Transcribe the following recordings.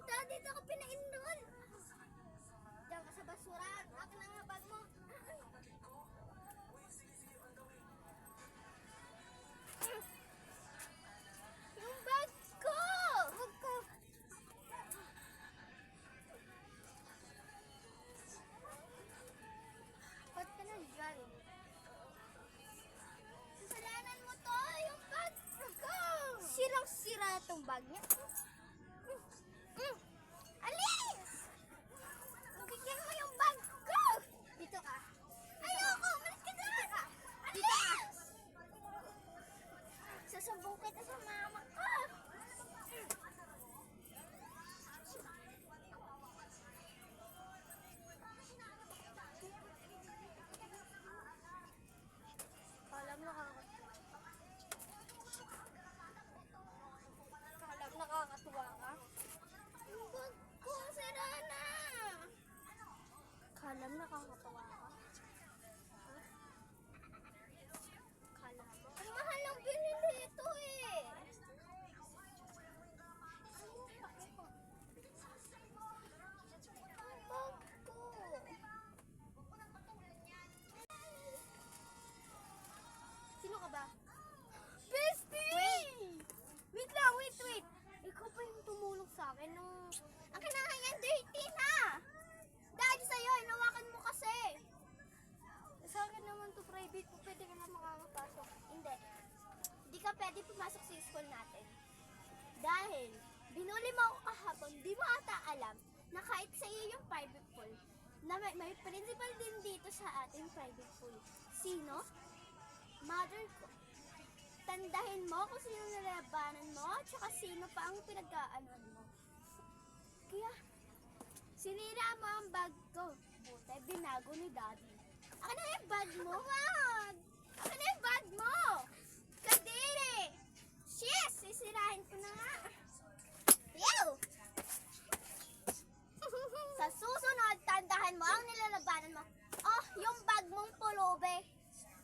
Daddy, dito ka pinaindoon. Diyan ka sa basura. Akin na nga bag mo. Yung bag ko! Bag ko! Ba't ka nandyan? Kasalanan mo to! Yung bag ko! Sirang-sira itong bag niya. Alis! Bigyan mo yung bag ko! Dito ka. Ayoko! Malis ka dito ka! Dito ka! Sasumbong kita sa mama ko! Alam nakakatuwa ka? Yung bag ko, sira na! Kalam nakakatawa ka? Kalam mo? Ang mahal ng binili ito eh! Ang bag ko! Sino ka ba? Bestie! Wait lang, wait! Ikaw pa yung tumulong sa akin nung... Ang kinakayan, dirty na! Dahil sa'yo, inawakan mo kasi! Sa akin naman to private, pwede ka na makakapasok. Hindi ka pwede pumasok sa school natin. Dahil, binuli mo ako kahapon, di mo ata alam na kahit sa'yo yung private pool, na may principal din dito sa ating private pool. Sino? Mother ko. Tandahin mo kung sino nalabanan mo, tsaka sino pa ang pinag-aanon mo. Kaya, sinira mo ang bag ko. Buti, binago ni Daddy. Akin na yung bag mo, wag! Akin na yung bag mo! Kadiri! Shiz! Sisirahin ko na nga. Yow! Sa susunod, tandahan mo ang nilalabanan mo. Oh, yung bag mong pulubi.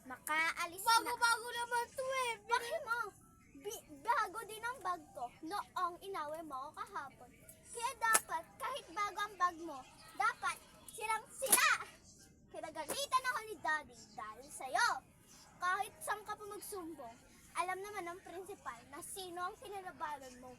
Makaalis na. Bago naman to eh. Bakit mo? Bago din ang bag ko noong inaway mo ako kahapon. Kaya dapat, kahit bago ang bag mo, dapat silang-sira. Kinagalitan ako ni Daddy dahil sa'yo. Kahit saan ka pa magsumbong, alam naman ng principal na sino ang kinalabanan mo.